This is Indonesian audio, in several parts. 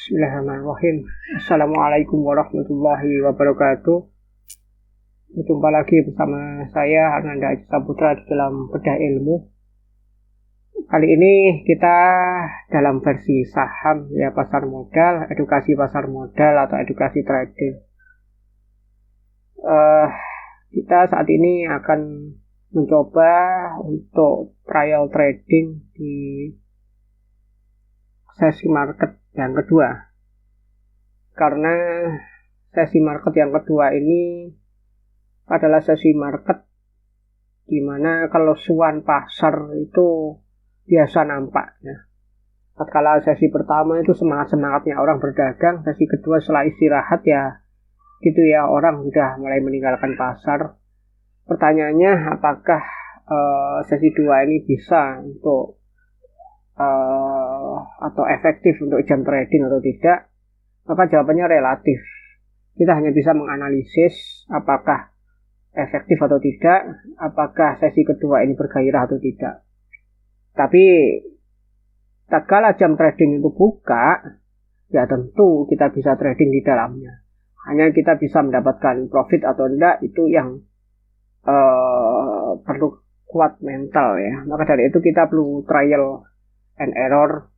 Bismillahirrahmanirrahim. Assalamualaikum warahmatullahi wabarakatuh. Berjumpa lagi bersama saya Ananda Aji Saputra di dalam Bedah Ilmu. Kali ini kita dalam versi saham, ya, pasar modal, edukasi pasar modal atau edukasi trading. Kita saat ini akan mencoba untuk trial trading di sesi market yang kedua, karena sesi market yang kedua ini adalah sesi market di mana kelesuan pasar itu biasa nampak, ya. Tatkala sesi pertama itu semangat-semangatnya orang berdagang, sesi kedua setelah istirahat, ya gitu ya, orang sudah mulai meninggalkan pasar. Pertanyaannya, apakah sesi 2 ini bisa untuk atau efektif untuk jam trading atau tidak? Maka jawabannya relatif. Kita hanya bisa menganalisis apakah efektif atau tidak, apakah sesi kedua ini bergairah atau tidak. Tapi tatkala jam trading itu buka, ya tentu kita bisa trading di dalamnya. Hanya kita bisa mendapatkan profit atau tidak, itu yang perlu kuat mental, ya. Maka dari itu kita perlu trial and error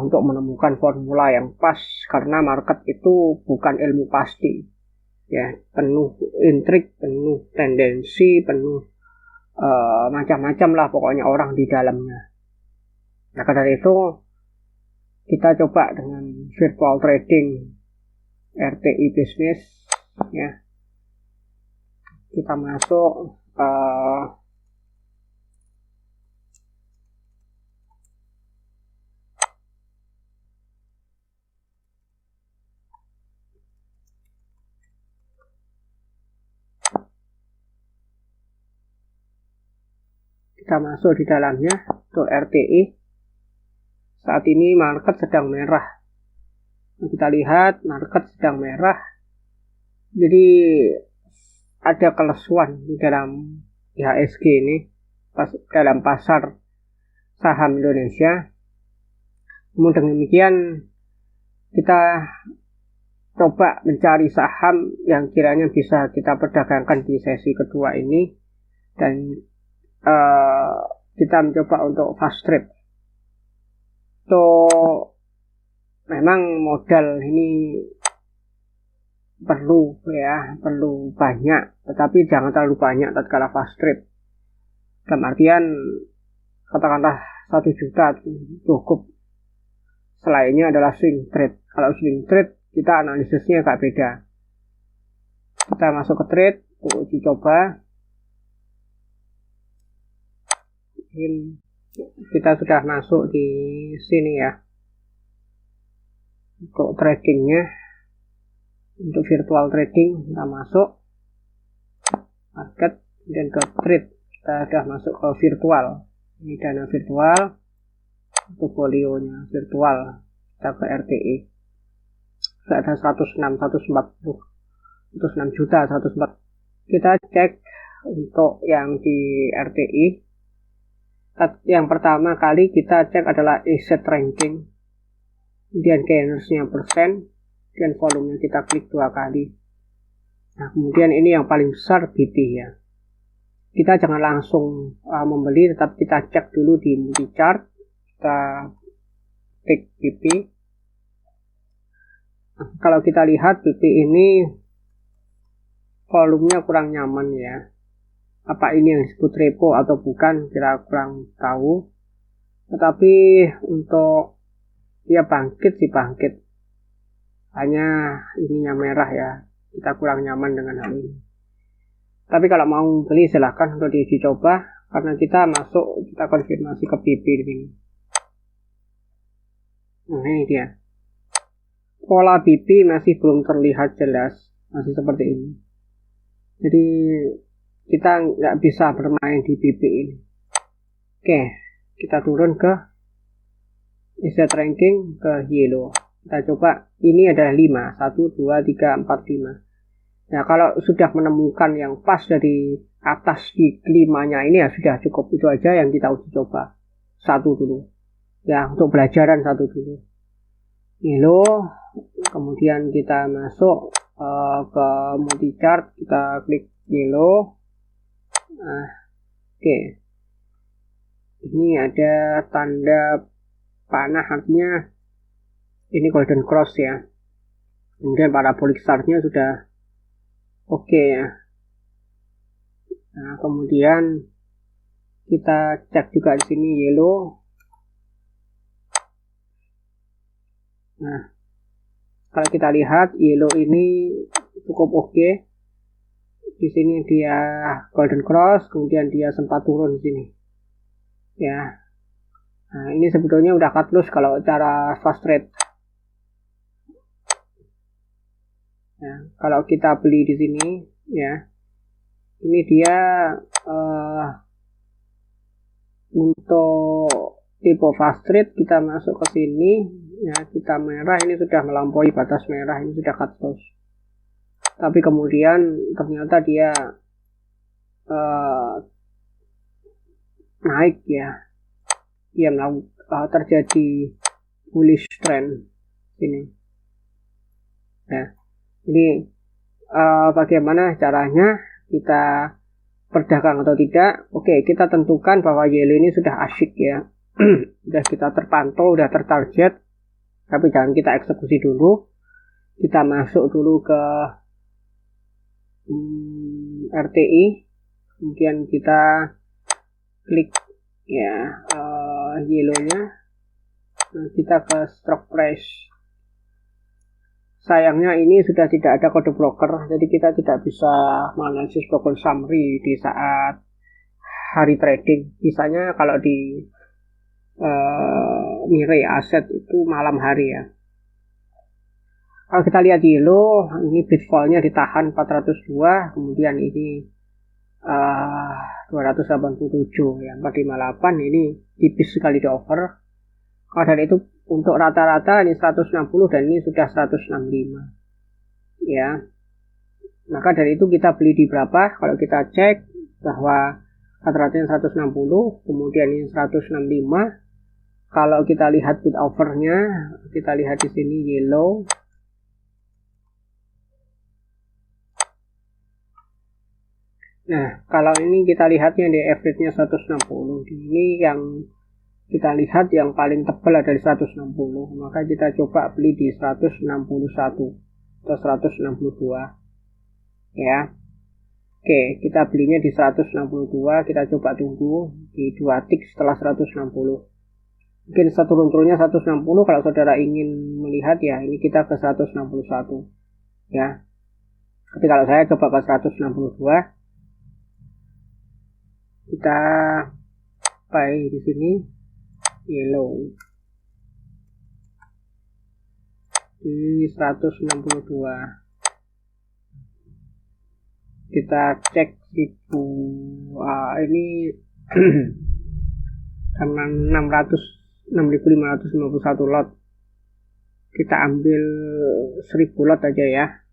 untuk menemukan formula yang pas, karena market itu bukan ilmu pasti, ya, penuh intrik, penuh tendensi, penuh macam-macam lah pokoknya orang di dalamnya. Maka dari itu kita coba dengan virtual trading RTI business, ya. Kita masuk di dalamnya untuk RTI. Saat ini market sedang merah. Kita lihat market sedang merah. Jadi ada kelesuan di dalam IHSG ini, dalam pasar saham Indonesia. Namun demikian, kita coba mencari saham yang kiranya bisa kita perdagangkan di sesi kedua ini, dan kita mencoba untuk fast trade. So, memang modal ini perlu banyak, tetapi jangan terlalu banyak tatkala fast trade. Dalam artian, katakanlah 1 juta cukup. Selainnya adalah swing trade. Kalau swing trade, kita analisisnya agak beda. Kita masuk ke trade, uji coba. Kita sudah masuk di sini, ya, untuk tradingnya. Untuk virtual trading kita masuk market dan ke trade, kita sudah masuk ke virtual. Ini dana virtual, portfolionya virtual. Kita ke RTI, sudah ada 106 juta 104. Kita cek untuk yang di RTI. Yang pertama kali kita cek adalah asset ranking, kemudian gainersnya persen, dan volumenya kita klik 2 kali. Nah, kemudian ini yang paling besar BP, ya. Kita jangan langsung membeli, tetap kita cek dulu di multi chart. Kita klik BP. Nah, kalau kita lihat BP ini volumenya kurang nyaman, ya. Apa ini yang disebut repo atau bukan, kita kurang tahu. Tetapi untuk dia bangkit, hanya ininya merah, ya. Kita kurang nyaman dengan hal ini. Tapi kalau mau beli silahkan untuk diuji coba, karena kita masuk, kita konfirmasi ke BP di sini. Nah, ini dia. Pola BP masih belum terlihat jelas, masih seperti ini. Jadi kita nggak bisa bermain di BP ini. Oke, kita turun ke asset ranking, ke yellow. Kita coba, ini adalah 5, 1, 2, 3, 4, 5. Nah, kalau sudah menemukan yang pas dari atas di 5-nya ini, ya sudah cukup. Itu aja yang kita uji coba. 1 dulu. Ya, untuk belajaran 1 dulu. yellow, kemudian kita masuk ke multi chart, kita klik yellow. Nah, oke. Ini ada tanda panah, artinya ini golden cross ya. Kemudian parabolic star-nya sudah oke ya. Nah, kemudian kita cek juga di sini yellow. Nah, kalau kita lihat yellow ini cukup oke. Di sini dia golden cross, kemudian dia sempat turun di sini. Ya. Nah, ini sebetulnya udah cut loss kalau cara fast trade. Ya, kalau kita beli di sini ya. Ini dia untuk tipe fast trade kita masuk ke sini ya, kita merah, ini sudah melampaui batas merah, ini sudah cut loss. Tapi kemudian ternyata dia naik ya, dia terjadi bullish trend ini ya. Jadi bagaimana caranya kita berdagang atau tidak? Oke, kita tentukan bahwa yellow ini sudah asyik ya. Sudah kita terpantau, sudah tertarget, tapi jangan kita eksekusi dulu. Kita masuk dulu ke RTI, kemudian kita klik ya yellow-nya. Nah, kita ke strike price. Sayangnya ini sudah tidak ada kode broker, jadi kita tidak bisa menganalisis broker summary di saat hari trading. Misalnya kalau di Mirai Aset itu malam hari ya. Kalau kita lihat yellow, ini bid fall-nya ditahan 402, kemudian ini 287 ya, 458, ini tipis sekali di over. Kalau dari itu untuk rata-rata ini 160 dan ini sudah 165 ya. Maka dari itu kita beli di berapa? Kalau kita cek bahwa rata-ratanya 160, kemudian ini 165. Kalau kita lihat bid overnya, kita lihat di sini yellow. Nah, kalau ini kita lihatnya di average-nya 160. Ini yang kita lihat yang paling tebal adalah 160. Maka kita coba beli di 161 atau 162. Ya. Oke, kita belinya di 162, kita coba tunggu di 2 tick setelah 160. Mungkin seturun-turunnya 160 kalau saudara ingin melihat ya, ini kita ke 161. Ya. Tapi kalau saya coba ke 162, kita buy di sini yellow di 162. Kita cek itu ini 6.551 lot. Kita ambil 1.000 lot aja ya.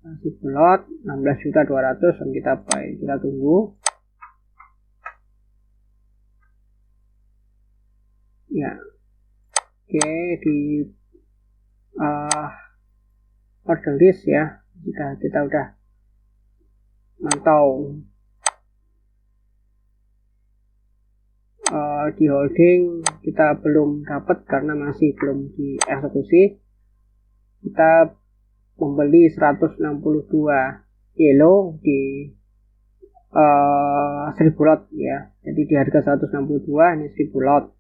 1.000 lot 16.200.000 dan kita buy. Kita tunggu. Ya. Oke, di order list ya. Kita udah mantau di holding, kita belum dapat karena masih belum dieksekusi. Kita membeli 162 yellow di 1.000 lot ya. Jadi di harga 162 ini 1.000 lot.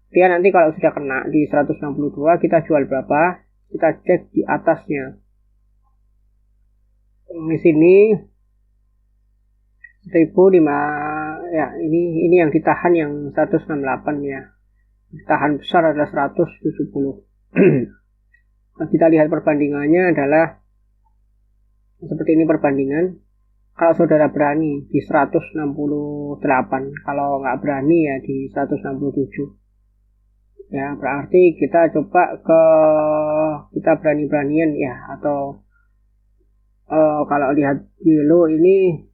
Dia nanti kalau sudah kena di 162 kita jual berapa? Kita cek di atasnya. Di sini 1.005 ya, ini yang ditahan yang 168 ya. Ditahan besar adalah 170. Nah, kita lihat perbandingannya adalah seperti ini perbandingan. Kalau saudara berani di 168, kalau nggak berani ya di 167. Ya, berarti kita coba kita berani-beranian ya, atau kalau lihat yellow ini,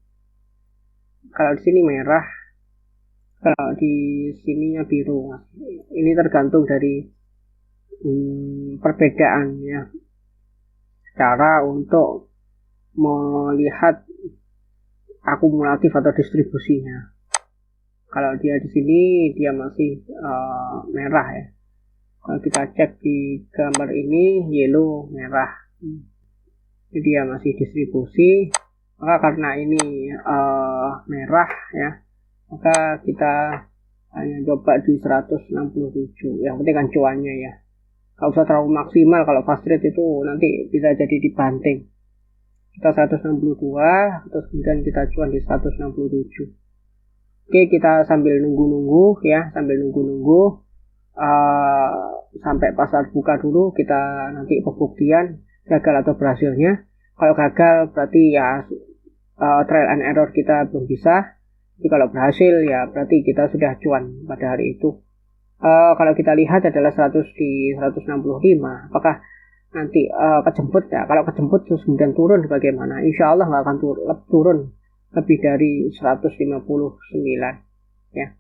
kalau di sini merah, kalau di sininya biru. Ini tergantung dari perbedaannya cara untuk melihat akumulatif atau distribusinya. Kalau dia di sini dia masih merah ya. Kalau kita cek di gambar ini yellow merah. Jadi dia masih distribusi. Maka karena ini merah ya, maka kita hanya coba di 167. Yang penting kan cuannya ya. Kalau usah terlalu maksimal, kalau fast rate itu nanti bisa jadi dibanting. Kita 162, terus kemudian kita cuan di 167. Oke, kita sambil nunggu-nunggu ya, sambil nunggu-nunggu sampai pasar buka dulu, kita nanti pembuktian gagal atau berhasilnya. Kalau gagal berarti ya trial and error kita belum bisa. Tapi kalau berhasil ya berarti kita sudah cuan pada hari itu. Kalau kita lihat adalah 100 di 165, apakah nanti kejemput ya? Kalau kejemput terus kemudian turun bagaimana? Insya Allah nggak akan turun lebih dari 159 ya.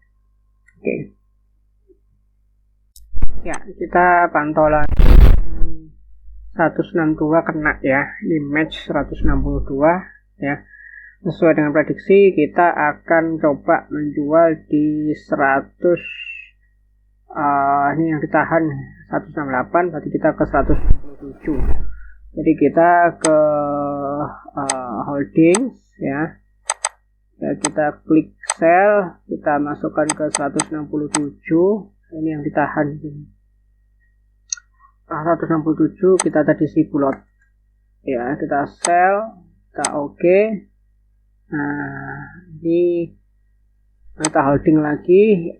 Oke. Ya, kita pantau lagi 162 kena ya, di match 162 ya. Sesuai dengan prediksi kita akan coba menjual di 100 ini yang ditahan 168, berarti kita ke 167. Jadi kita ke holdings ya. Ya, kita klik sell, kita masukkan ke 167. Ini yang ditahan. 167 kita tadi 1000 lot. Ya, kita sell, kita oke. Nah, ini kita holding lagi.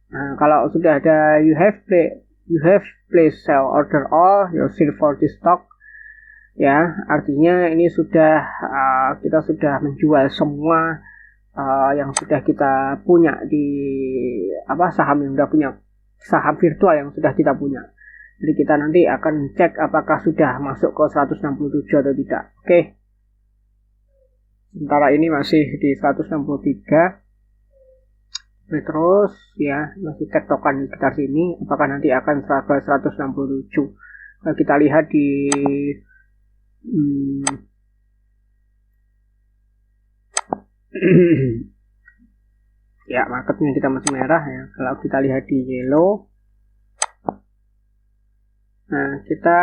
Nah, kalau sudah ada you have placed sell order all your sell for the stock ya, artinya ini sudah kita sudah menjual semua yang sudah kita punya di saham yang sudah punya, saham virtual yang sudah kita punya. Jadi kita nanti akan cek apakah sudah masuk ke 167 atau tidak. Oke. Sementara ini masih di 163. Terus ya masih tektokan di sekitar sini, apakah nanti akan ke 167. Kalau kita lihat di ya marketnya kita masih merah ya. Kalau kita lihat di yellow, nah kita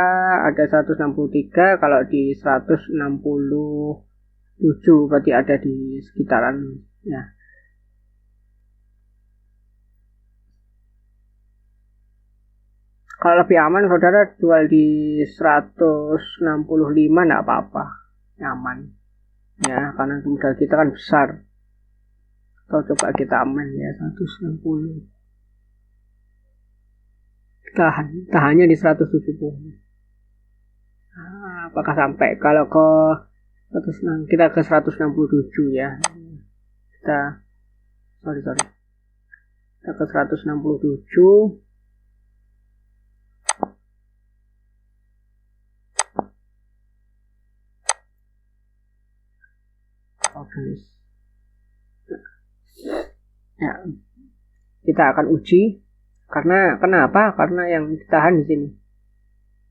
ada 163, kalau di 167 berarti ada di sekitaran ya. Kalau lebih aman saudara jual di 165 enggak apa-apa, nyaman ya, karena modal kita kan besar. Atau coba kita aman ya 160, tahannya di 170. Apakah sampai? Kalau ke 106, kita ke 167 ya, kita ke 167. Ya, kita akan uji. Kenapa? Karena yang ditahan di sini.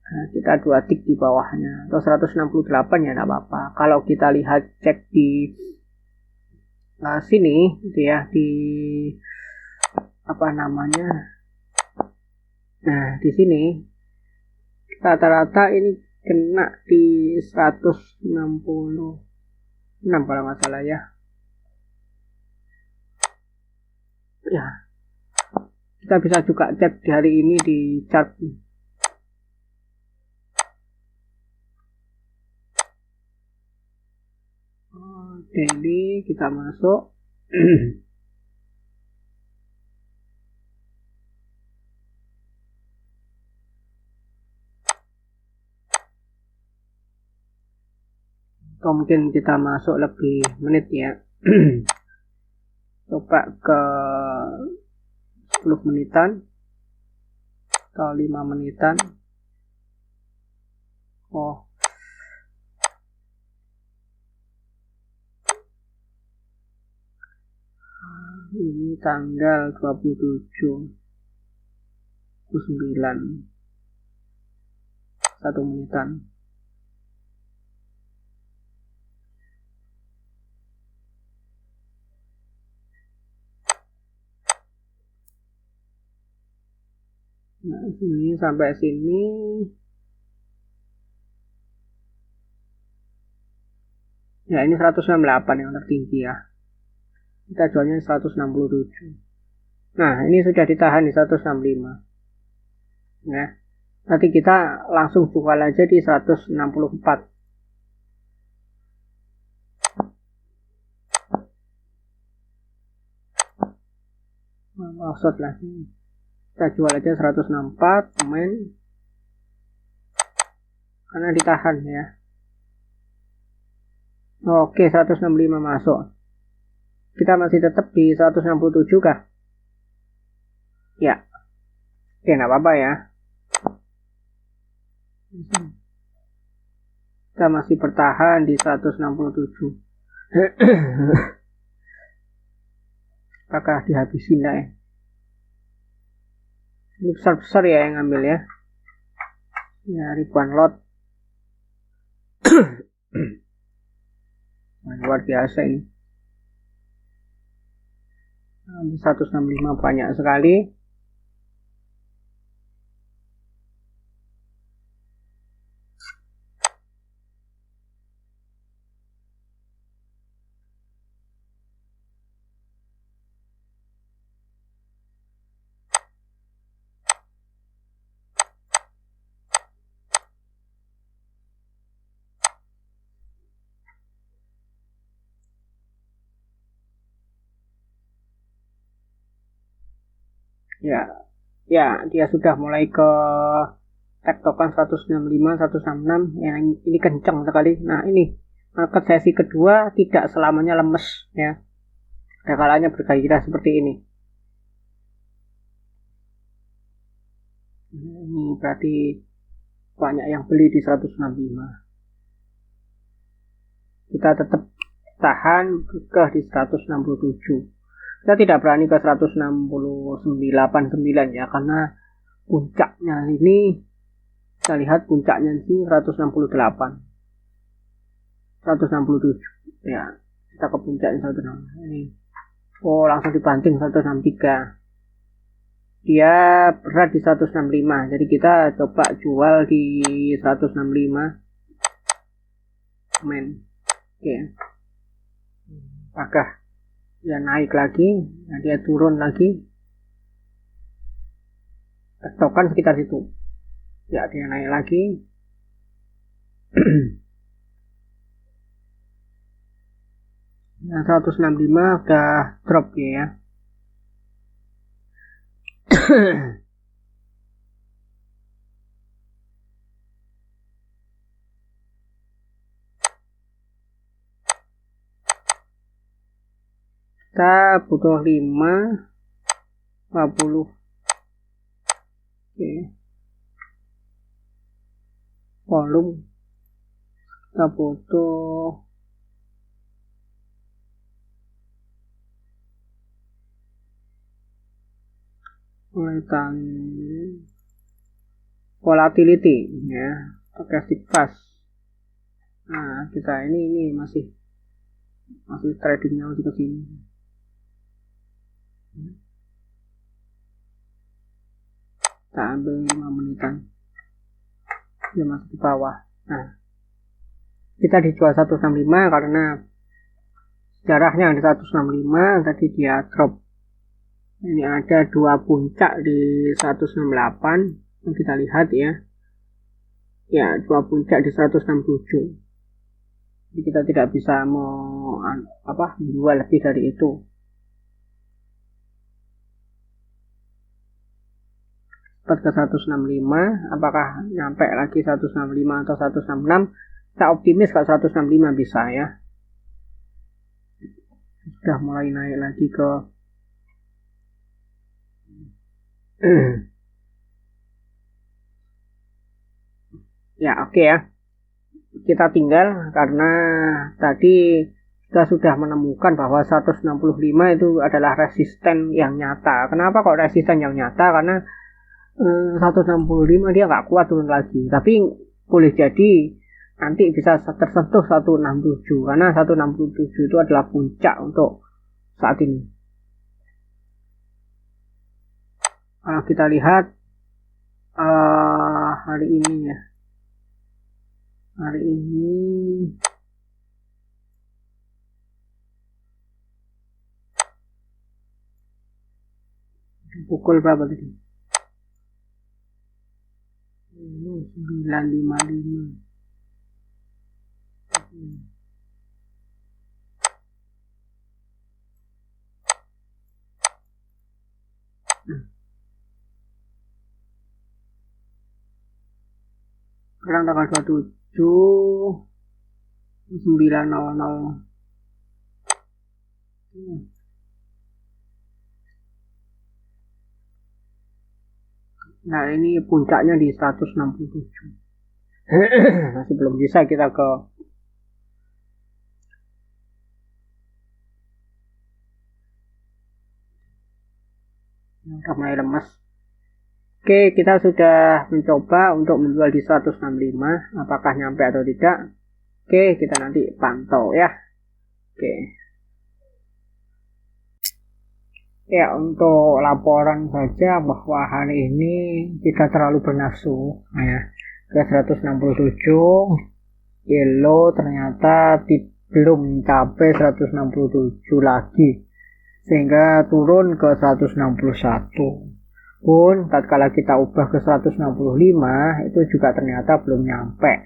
Nah, kita 2 tik di bawahnya atau 168 ya, enggak apa-apa. Kalau kita lihat cek di sini gitu ya, di nah di sini rata-rata ini kena di 166 kalau nggak salah ya. Ya, kita bisa juga cek di hari ini di chart. Daily kita masuk. Atau mungkin kita masuk lebih menit ya. Coba ke 10 menitan atau 5 menitan. Oh, ini tanggal 27/9. 1 menitan. Nah, sini sampai sini ya, ini 168 yang tertinggi ya. Kita jualnya 167. Nah, ini sudah ditahan di 165. Ya. Nanti kita langsung jual aja di 164. Maksud lagi. Kita jual aja 164, main. Karena ditahan ya. Oke, 165 masuk. Kita masih tetap di 167 kah? Ya. Oke, nggak apa-apa ya. Kita masih bertahan di 167. Apakah dihabisin lah ya? Ini besar-besar ya yang ngambil ya. Ya, ribuan lot. Luar biasa ini. 165 banyak sekali. Ya, dia sudah mulai ke tektokan 165, 166. Ya, ini kencang sekali. Nah, ini market sesi kedua tidak selamanya lemes ya. Ada kalanya bergairah seperti ini. Ini berarti banyak yang beli di 165. Kita tetap tahan ke di 167. Kita tidak berani ke 169.9 ya, karena puncaknya ini kita lihat puncaknya di 168, 167 ya. Kita ke puncaknya 168 ini. Oh, langsung dibanting 163. Dia berat di 165. Jadi kita coba jual di 165. Main. Oke. Apakah dia naik lagi? Nah, dia turun lagi. Tektokan sekitar situ. Ya, dia naik lagi. Nah, 165 udah drop ya. Kita butuh 50. Oke. Volume kita butuh volatility ya, stochastic fast. Nah, kita ini masih tradingnya masih ke sini. Kita ambil 5 menitan. Dia masih di bawah. Nah, kita dijual 165 karena sejarahnya di 165 tadi dia drop. Ini ada 2 puncak di 168 yang kita lihat ya. Ya, 2 puncak di 167. Jadi kita tidak bisa menjual lebih dari itu. Ke 165, apakah nyampe lagi 165 atau 166? Kita optimis kalau 165 bisa ya. Sudah mulai naik lagi ke ya, oke ya. Kita tinggal karena tadi kita sudah menemukan bahwa 165 itu adalah resisten yang nyata. Kenapa kok resisten yang nyata? Karena 165 dia nggak kuat turun lagi. Tapi boleh jadi nanti bisa tersentuh 167 karena 167 itu adalah puncak untuk saat ini. Kalau kita lihat hari ini ya, hari ini pukul berapa tadi? 9.55. Sekarang tanggal 27 9.00. Nah ini puncaknya di 167. Masih belum bisa kita ke udah mulai lemas. Oke, kita sudah mencoba untuk menjual di 165. Apakah nyampe atau tidak? Oke, kita nanti pantau ya. Oke. Ya, untuk laporan saja bahwa hari ini kita terlalu bernafsu ya. Ke 167 yellow ternyata belum mencapai 167 lagi. Sehingga turun ke 161. Pun tatkala kita ubah ke 165 itu juga ternyata belum nyampe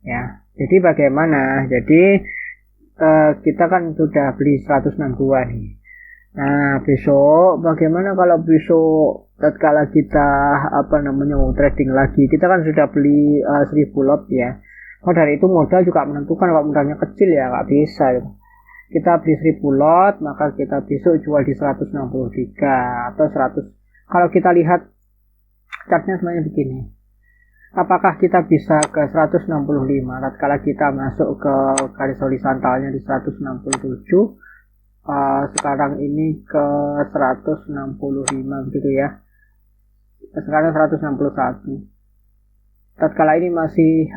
ya. Jadi bagaimana? Jadi kita kan sudah beli 162 nih. Nah besok bagaimana kalau besok tatkala kita mau trading lagi, kita kan sudah beli 1000 lot ya. Oh dari itu modal juga menentukan. Kalau modalnya kecil ya nggak bisa ya. Kita beli 1000 lot, maka kita besok jual di 163 atau 100. Kalau kita lihat chartnya sebenarnya begini. Apakah kita bisa ke 165 tatkala kita masuk ke garis horizontalnya di 167? Sekarang ini ke 165 begitu ya. Sekarang 161. Tatkala ini masih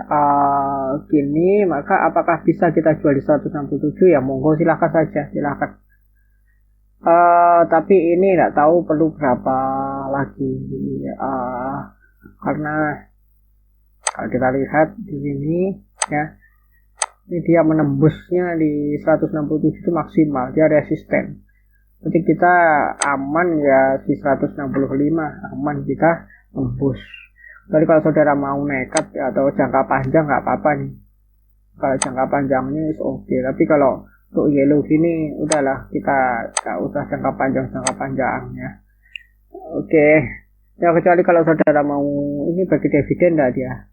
gini, maka apakah bisa kita jual di 167? Ya monggo silahkan saja, silahkan. Tapi ini nggak tahu perlu berapa lagi karena kalau kita lihat di sini ya, ini dia menembusnya di 167 itu maksimal, dia resisten. Jadi kita aman ya di 165, aman kita tembus. Jadi kalau saudara mau nekat atau jangka panjang nggak apa-apa nih. Kalau jangka panjangnya oke, tapi kalau untuk yellow gini udahlah, kita gak usah jangka panjang ya. Oke. Ya kecuali kalau saudara mau ini bagi dividen enggak dia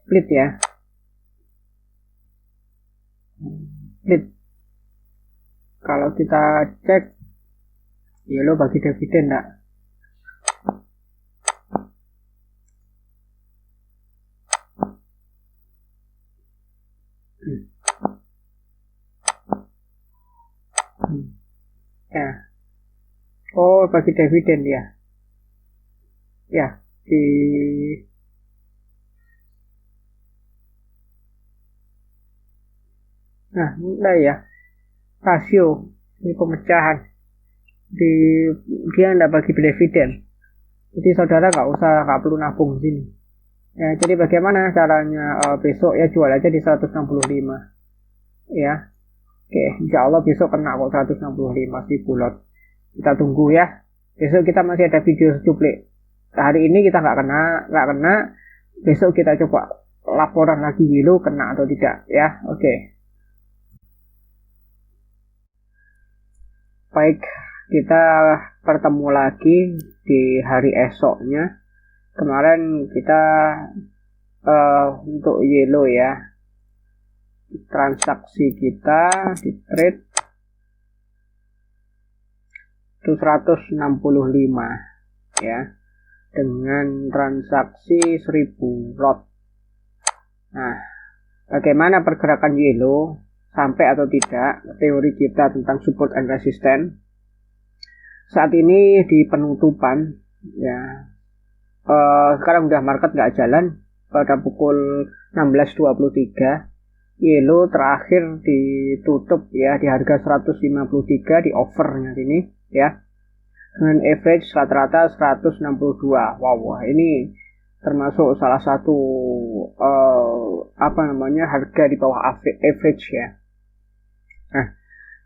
split ya, split. Kalau kita cek yellow bagi dividen enggak. Ya. Oh, bagi dividen dia. Ya, di nah, mulai ya. Rasio ini pemecahan. Dia enggak bagi dividen. Jadi saudara nggak perlu nabung di sini. Ya, jadi bagaimana caranya besok ya jual aja di 165. Ya. Oke, insya Allah besok kena kok 165 si bulat. Kita tunggu ya. Besok kita masih ada video secuplik. Hari ini kita nggak kena. Besok kita coba laporan lagi yellow kena atau tidak ya. Oke. Baik, kita bertemu lagi di hari esoknya. Kemarin kita untuk yellow ya, transaksi kita di trade itu 165 ya, dengan transaksi 1000 lot. Nah, bagaimana pergerakan yellow, sampai atau tidak teori kita tentang support and resistance? Saat ini di penutupan ya, sekarang udah market nggak jalan, pada pukul 16.23. Yellow terakhir ditutup ya di harga 153 di overnya sini ya, dengan average rata-rata 162. Wow, ini termasuk salah satu harga di bawah average ya. Nah,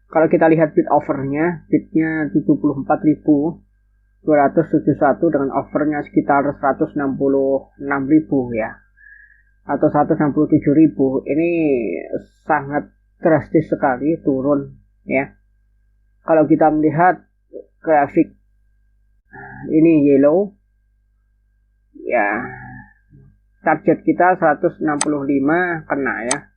kalau kita lihat bid overnya, bidnya 74.271 dengan overnya sekitar 166.000 ya, atau 167.000. Ini sangat drastis sekali turun ya. Kalau kita melihat grafik ini yellow ya, target kita 165 kena ya,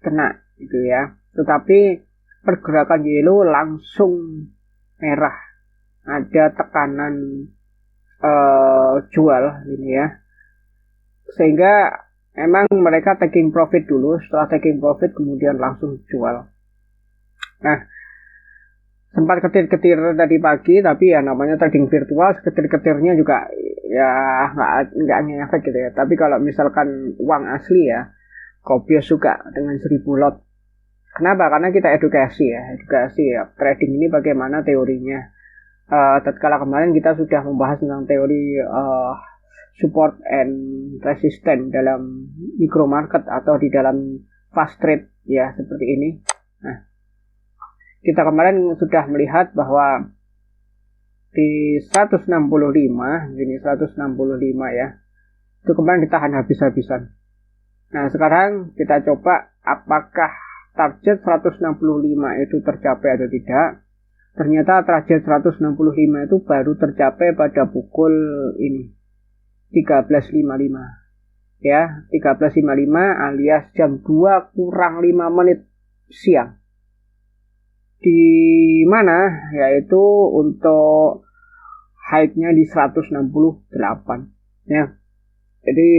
kena gitu ya. Tetapi pergerakan yellow langsung merah, ada tekanan jual ini ya, sehingga emang mereka taking profit dulu. Setelah taking profit kemudian langsung jual. Nah, sempat ketir-ketir tadi pagi, tapi ya namanya trading virtual, ketir-ketirnya juga ya nggak ngefek gitu ya. Tapi kalau misalkan uang asli ya, kopios juga dengan 1000 lot. Kenapa? Karena kita edukasi ya, trading ini bagaimana teorinya. Tatkala kemarin kita sudah membahas tentang teori support and resistance dalam micro market atau di dalam fast trade ya, seperti ini. Nah, kita kemarin sudah melihat bahwa di 165 ya, itu kemarin ditahan habis-habisan. Nah, sekarang kita coba apakah target 165 itu tercapai atau tidak. Ternyata target 165 itu baru tercapai pada pukul ini 13.55 ya, 13.55 alias jam 2 kurang 5 menit siang, di mana yaitu untuk high-nya di 168 ya. Jadi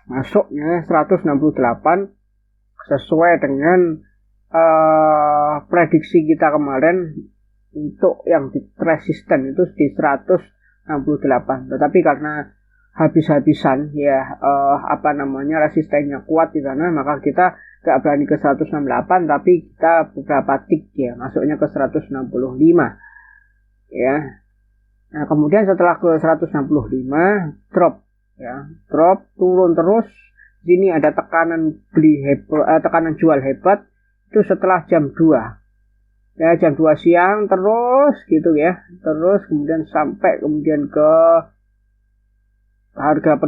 masuknya 168 sesuai dengan prediksi kita kemarin untuk yang di resisten itu di 168. Tetapi karena habis-habisan ya resistennya kuat di sana, maka kita gak berani ke 168, tapi kita beberapa tik ya masuknya ke 165 ya. Nah, kemudian setelah ke 165 drop turun terus. Sini ada tekanan tekanan jual hebat itu setelah jam 2 ya, jam 2 siang terus gitu ya, terus kemudian sampai kemudian ke harga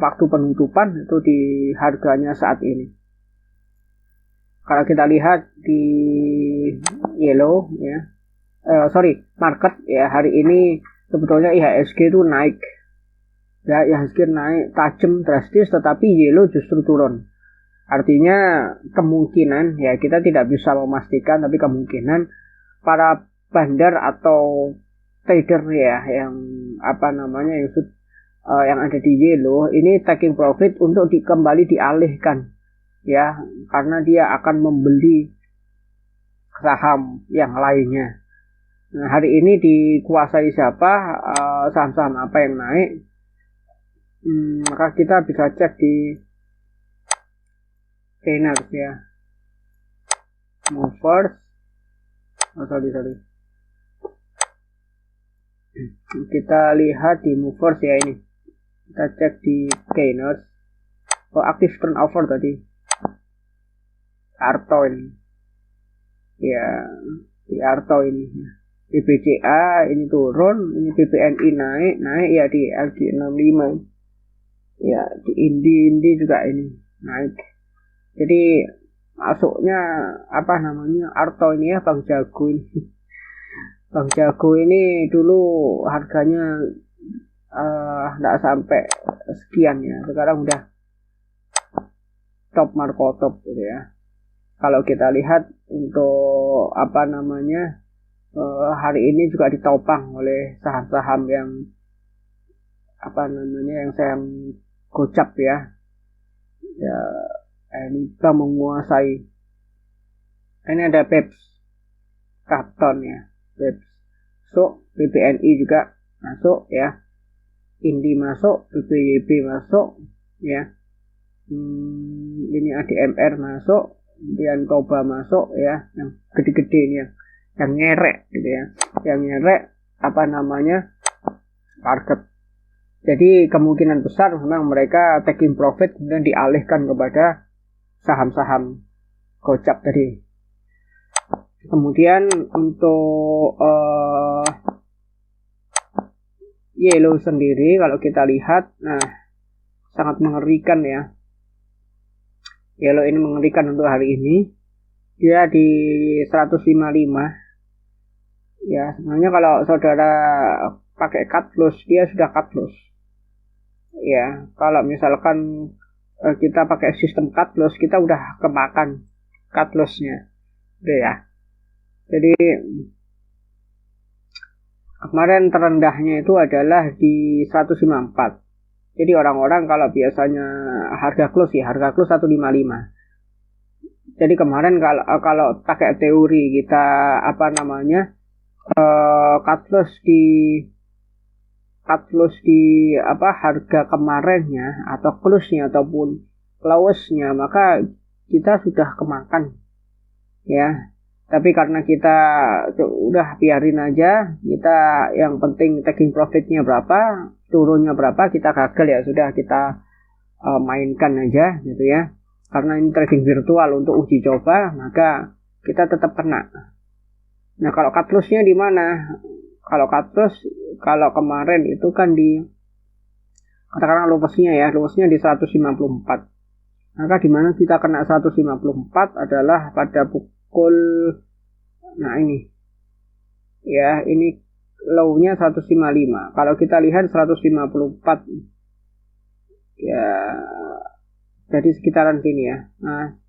waktu penutupan itu di harganya saat ini. Kalau kita lihat di yellow ya, market ya, hari ini sebetulnya IHSG itu naik ya, IHSG naik tajam drastis, tetapi yellow justru turun. Artinya kemungkinan ya, kita tidak bisa memastikan, tapi kemungkinan para bandar atau trader ya yang yang ada di yellow ini taking profit untuk kembali dialihkan ya, karena dia akan membeli saham yang lainnya. Nah, hari ini dikuasai siapa, saham-saham apa yang naik, maka kita bisa cek di gainers ya, movers, kita lihat di movers ya, ini kita cek di gainers. Active turnover tadi Arto ini ya, di Arto ini di BCA ini turun, ini BBNI naik ya, di LG65 ya, di Indi juga ini naik. Jadi masuknya Arto ini ya, Bang Jago ini. Bang Jago ini dulu harganya enggak sampai sekian ya, sekarang udah top marko top gitu ya. Kalau kita lihat untuk hari ini juga ditopang oleh saham-saham yang yang saya gocap ya. Ya, ini kita menguasai. Ini ada Peps, Kapton ya, Peps. So, BBNI juga masuk ya. Indi masuk, BPYB masuk, ya. Ini ADMR masuk, kemudian Toba masuk, ya, yang gede-gede ini yang ngerek gitu ya, yang ngerek target. Jadi kemungkinan besar memang mereka taking profit kemudian dialihkan kepada saham-saham Gojek tadi. Kemudian untuk Yellow sendiri kalau kita lihat, nah sangat mengerikan ya. Yellow ini mengerikan untuk hari ini. Dia di 155. Ya, sebenarnya kalau saudara pakai cut loss, dia sudah cut loss. Ya, kalau misalkan kita pakai sistem cut loss, kita udah kemakan cut lossnya. Udah ya. Jadi kemarin terendahnya itu adalah di 154. Jadi orang-orang kalau biasanya harga close 155. Jadi kemarin kalau pakai teori kita cut loss di harga kemarinnya atau close-nya ataupun close-nya, maka kita sudah kemakan ya. Tapi karena kita udah biarin aja, kita yang penting taking profitnya berapa, turunnya berapa, kita gagal ya sudah, kita mainkan aja gitu ya. Karena ini trading virtual untuk uji coba, maka kita tetap kena. Nah, kalau cut loss-nya di mana? Kalau cut loss, kalau kemarin itu kan di katakanlah lowest-nya di 154. Maka di mana kita kena 154 adalah pada ini ya, ini low-nya 155. Kalau kita lihat 154 ya, jadi sekitaran sini ya. Nah,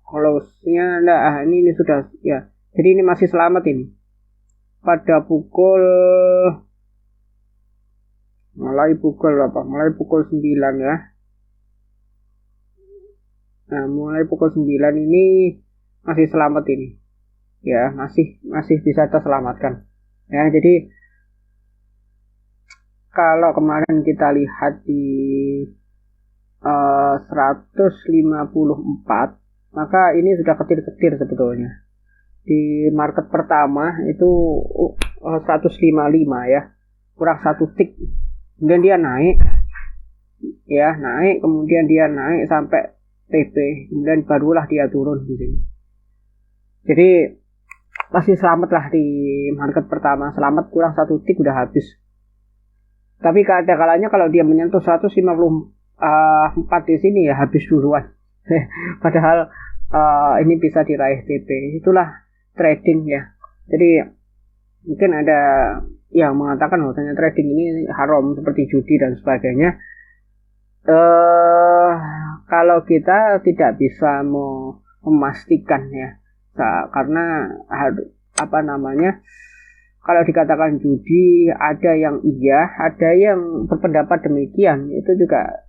close-nya ini sudah ya. Jadi ini masih selamat ini. Pada mulai pukul 9 ya. Nah, mulai pukul 9 ini masih selamat ini. Ya, masih bisa terselamatkan. Ya, jadi kalau kemarin kita lihat di 154, maka ini sudah ketir-ketir sebetulnya. Di market pertama itu 155 ya. Kurang 1 tick. Kemudian dia naik. Ya, kemudian dia naik sampai TP, kemudian barulah dia turun di sini. Jadi pasti selamat lah di market pertama, selamat kurang 1 tick udah habis. Tapi kadang-kalanya kalau dia menyentuh 154 di sini ya habis duluan. Padahal ini bisa diraih TP. Itulah trading ya. Jadi mungkin ada yang mengatakan bahwasanya trading ini haram seperti judi dan sebagainya. Kalau kita tidak bisa memastikan ya, karena kalau dikatakan judi, ada yang iya, ada yang berpendapat demikian, itu juga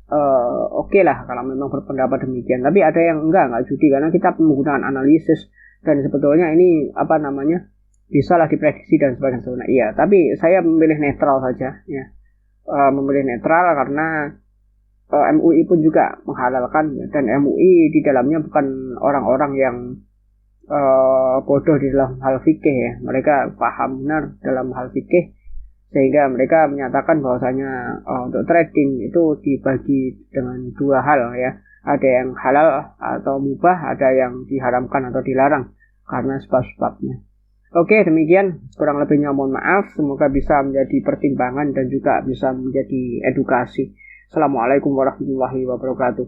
oke lah kalau memang berpendapat demikian. Tapi ada yang enggak judi, karena kita menggunakan analisis dan sebetulnya ini bisa lah diprediksi dan sebagainya. Iya, tapi saya memilih netral saja ya, memilih netral karena MUI pun juga menghalalkan ya, dan MUI di dalamnya bukan orang-orang yang bodoh di dalam hal fikih ya. Mereka paham benar dalam hal fikih sehingga mereka menyatakan bahwasanya untuk trading itu dibagi dengan 2 hal ya. Ada yang halal atau mubah, ada yang diharamkan atau dilarang karena sebab-sebabnya. Oke, demikian kurang lebihnya mohon maaf, semoga bisa menjadi pertimbangan dan juga bisa menjadi edukasi. Assalamualaikum warahmatullahi wabarakatuh.